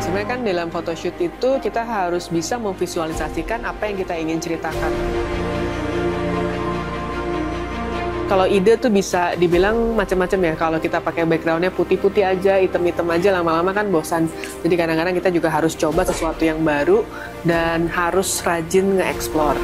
Sebenarnya kan dalam photoshoot itu kita harus bisa memvisualisasikan apa yang kita ingin ceritakan. Kalau ide tuh bisa dibilang macam-macam ya. Kalau kita pakai backgroundnya putih-putih aja, hitam-hitam aja, lama-lama kan bosan. Jadi kadang-kadang kita juga harus coba sesuatu yang baru dan harus rajin nge-explore.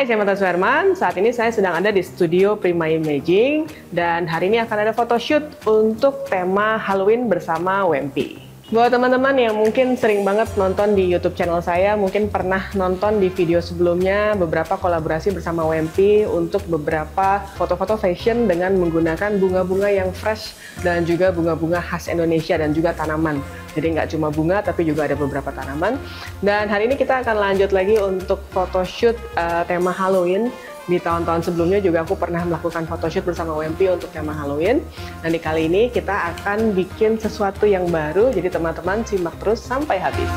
Hai, saya Mata Suherman. Saat ini saya sedang ada di studio Prima Imaging dan hari ini akan ada photoshoot untuk tema Halloween bersama WMP. Buat teman-teman yang mungkin sering banget nonton di YouTube channel saya, mungkin pernah nonton di video sebelumnya beberapa kolaborasi bersama WMP untuk beberapa foto-foto fashion dengan menggunakan bunga-bunga yang fresh dan juga bunga-bunga khas Indonesia dan juga tanaman. Jadi nggak cuma bunga, tapi juga ada beberapa tanaman. Dan hari ini kita akan lanjut lagi untuk photoshoot tema Halloween. Di tahun-tahun sebelumnya juga aku pernah melakukan photoshoot bersama WMP untuk tema Halloween. Dan di kali ini kita akan bikin sesuatu yang baru, jadi teman-teman simak terus sampai habis.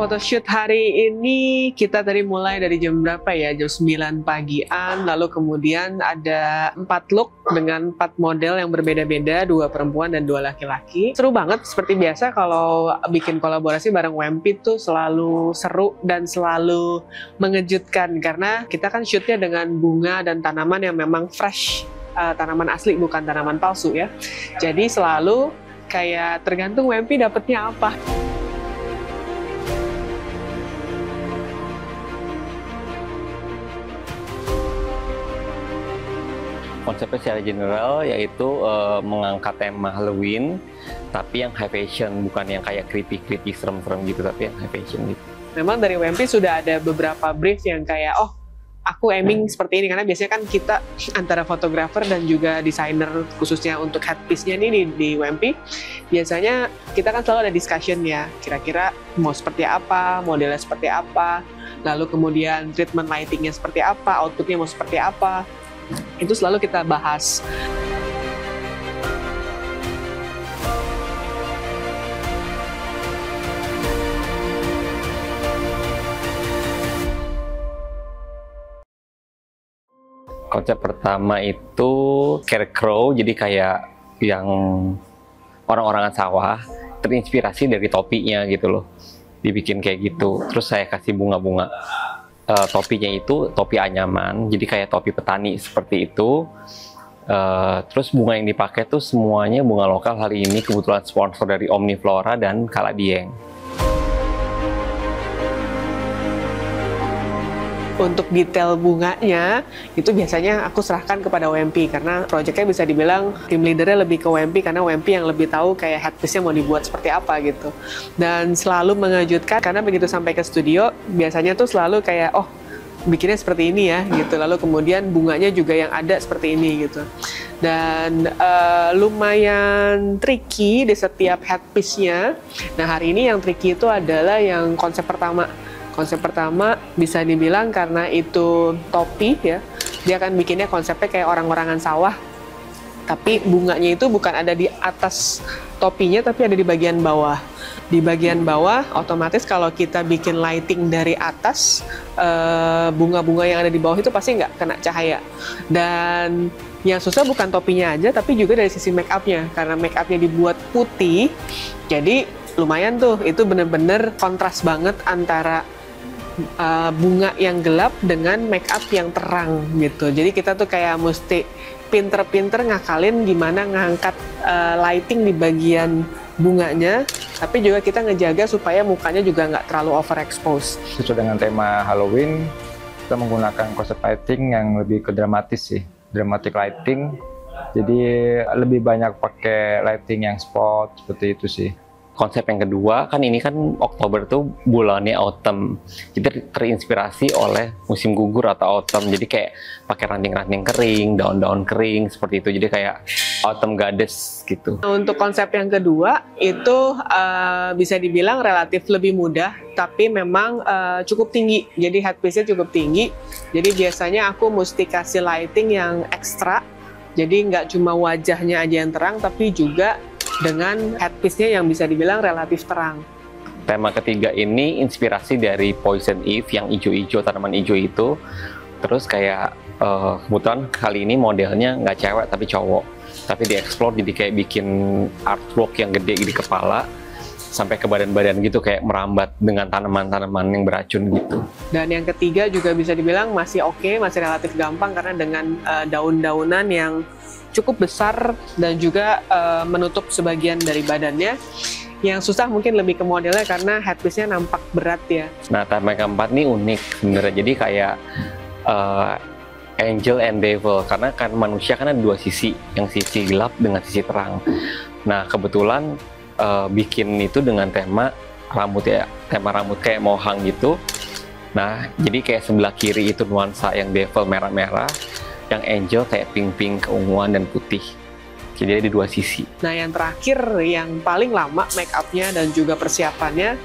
Photoshoot hari ini kita tadi mulai dari jam berapa ya? Jam 9 pagian, lalu kemudian ada 4 look dengan 4 model yang berbeda-beda, 2 perempuan dan 2 laki-laki. Seru banget, seperti biasa kalau bikin kolaborasi bareng WMP tuh selalu seru dan selalu mengejutkan karena kita kan shootnya dengan bunga dan tanaman yang memang fresh, tanaman asli bukan tanaman palsu ya. Jadi selalu kayak tergantung WMP dapetnya apa. Konsepnya secara general yaitu mengangkat tema Halloween, tapi yang high fashion, bukan yang kayak creepy serem-serem gitu, tapi yang high fashion gitu. Memang dari WMP sudah ada beberapa brief yang kayak, oh aku aiming seperti ini, karena biasanya kan kita antara fotografer dan juga desainer khususnya untuk headpiece-nya ini di WMP, biasanya kita kan selalu ada discussion ya, kira-kira mau seperti apa, modelnya seperti apa, lalu kemudian treatment lighting-nya seperti apa, output-nya mau seperti apa. Itu selalu kita bahas. Konsep pertama itu scarecrow, jadi kayak yang orang-orangan sawah, terinspirasi dari topinya gitu loh. Dibikin kayak gitu, terus saya kasih bunga-bunga. Topinya itu topi anyaman, jadi kayak topi petani seperti itu. Terus bunga yang dipakai tuh semuanya bunga lokal, hari ini kebetulan sponsor dari Omniflora dan Kaladieng. Untuk detail bunganya, itu biasanya aku serahkan kepada WMP karena proyeknya bisa dibilang tim leadernya lebih ke WMP karena WMP yang lebih tahu kayak headpiece-nya mau dibuat seperti apa gitu. Dan selalu mengejutkan karena begitu sampai ke studio, biasanya tuh selalu kayak, oh bikinnya seperti ini ya gitu. Lalu kemudian bunganya juga yang ada seperti ini gitu. Dan lumayan tricky di setiap headpiece-nya. Nah hari ini yang tricky itu adalah yang konsep pertama. Konsep pertama bisa dibilang karena itu topi ya, dia akan bikinnya konsepnya kayak orang-orangan sawah, tapi bunganya itu bukan ada di atas topinya tapi ada di bagian bawah. Di bagian bawah otomatis kalau kita bikin lighting dari atas, bunga-bunga yang ada di bawah itu pasti nggak kena cahaya. Dan yang susah bukan topinya aja tapi juga dari sisi make up-nya, karena make up-nya dibuat putih, jadi lumayan tuh, itu bener-bener kontras banget antara bunga yang gelap dengan make up yang terang gitu. Jadi kita tuh kayak mesti pinter-pinter ngakalin gimana ngangkat lighting di bagian bunganya, tapi juga kita ngejaga supaya mukanya juga nggak terlalu overexpose. Sesuai dengan tema Halloween, kita menggunakan konsep lighting yang lebih ke dramatis sih, dramatic lighting. Jadi lebih banyak pakai lighting yang spot seperti itu sih. Konsep yang kedua, kan ini kan Oktober tuh bulannya autumn. Jadi terinspirasi oleh musim gugur atau autumn. Jadi kayak pakai ranting-ranting kering, daun-daun kering, seperti itu. Jadi kayak autumn goddess gitu. Untuk konsep yang kedua, itu bisa dibilang relatif lebih mudah, tapi memang cukup tinggi. Jadi headpiece-nya cukup tinggi. Jadi biasanya aku mesti kasih lighting yang ekstra. Jadi nggak cuma wajahnya aja yang terang, tapi juga dengan headpiece-nya yang bisa dibilang relatif terang. Tema ketiga ini inspirasi dari Poison Eve yang ijo-ijo, tanaman ijo itu. Terus kayak kebetulan kali ini modelnya nggak cewek tapi cowok. Tapi dieksplor jadi kayak bikin artwork yang gede di kepala sampai ke badan-badan gitu, kayak merambat dengan tanaman-tanaman yang beracun gitu. Dan yang ketiga juga bisa dibilang masih oke, masih relatif gampang karena dengan daun-daunan yang cukup besar dan juga menutup sebagian dari badannya. Yang susah mungkin lebih ke modelnya karena headpiece-nya nampak berat ya. Nah, tema yang keempat nih unik sebenarnya. Jadi kayak angel and devil, karena kan manusia kan ada dua sisi, yang sisi gelap dengan sisi terang. Nah, kebetulan bikin itu dengan tema rambut ya, tema rambut kayak mohang gitu. Nah, jadi kayak sebelah kiri itu nuansa yang devil merah-merah, yang angel kayak pink-pink, keunguan dan putih. Jadi ada dua sisi. Nah, yang terakhir yang paling lama make up-nya dan juga persiapannya,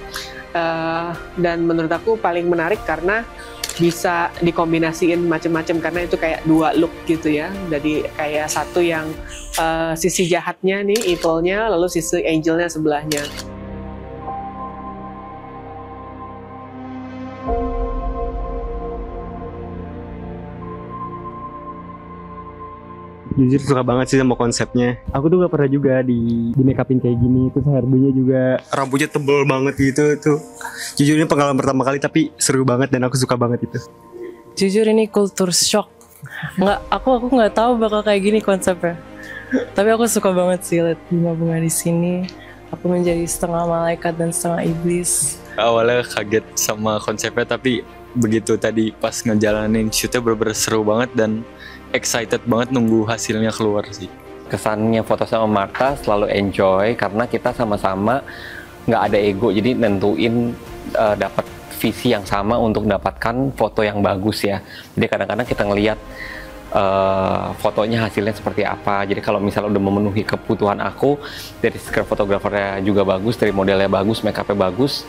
dan menurut aku paling menarik karena bisa dikombinasiin macam-macam, karena itu kayak dua look gitu ya. Jadi kayak satu yang sisi jahatnya nih, evil-nya, lalu sisi angel-nya sebelahnya. Jujur suka banget sih sama konsepnya. Aku tuh gak pernah juga di make upin kayak gini. Terus hairdo-nya juga rambutnya tebel banget gitu tuh. Jujur ini pengalaman pertama kali tapi seru banget dan aku suka banget itu. Jujur ini culture shock. Aku nggak tahu bakal kayak gini konsepnya. Tapi aku suka banget sih lihat bunga-bunga di sini. Aku menjadi setengah malaikat dan setengah iblis. Awalnya kaget sama konsepnya, tapi begitu tadi pas ngejalanin shootnya bener-bener seru banget dan excited banget nunggu hasilnya keluar sih. Kesannya foto sama Martha selalu enjoy karena kita sama-sama nggak ada ego, jadi nentuin dapat visi yang sama untuk mendapatkan foto yang bagus ya. Jadi kadang-kadang kita ngelihat fotonya hasilnya seperti apa. Jadi kalau misalnya udah memenuhi kebutuhan aku, dari skill fotografernya juga bagus, dari modelnya bagus, make upnya bagus,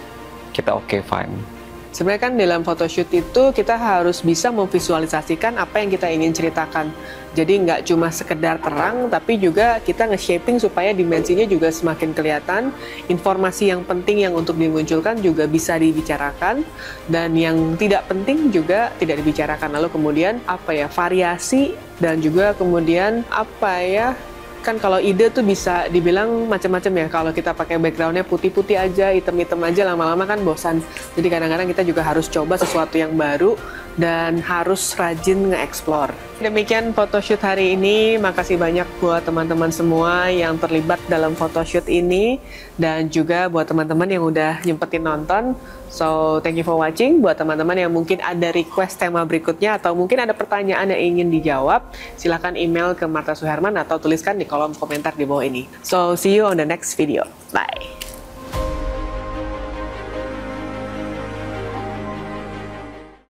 kita oke, fine. Sebenarnya kan dalam photoshoot itu kita harus bisa memvisualisasikan apa yang kita ingin ceritakan. Jadi nggak cuma sekedar terang, tapi juga kita nge-shaping supaya dimensinya juga semakin kelihatan. Informasi yang penting yang untuk dimunculkan juga bisa dibicarakan, dan yang tidak penting juga tidak dibicarakan. Lalu kemudian variasi, dan juga kemudian kan kalau ide tuh bisa dibilang macam-macam ya. Kalau kita pakai backgroundnya putih-putih aja, hitam-hitam aja, lama-lama kan bosan. Jadi kadang-kadang kita juga harus coba sesuatu yang baru dan harus rajin nge-explore. Demikian photoshoot hari ini. Makasih banyak buat teman-teman semua yang terlibat dalam photoshoot ini, dan juga buat teman-teman yang udah nyempetin nonton. So, thank you for watching. Buat teman-teman yang mungkin ada request tema berikutnya atau mungkin ada pertanyaan yang ingin dijawab, silahkan email ke Martha Suherman atau tuliskan di kolom komentar di bawah ini. So, see you on the next video. Bye!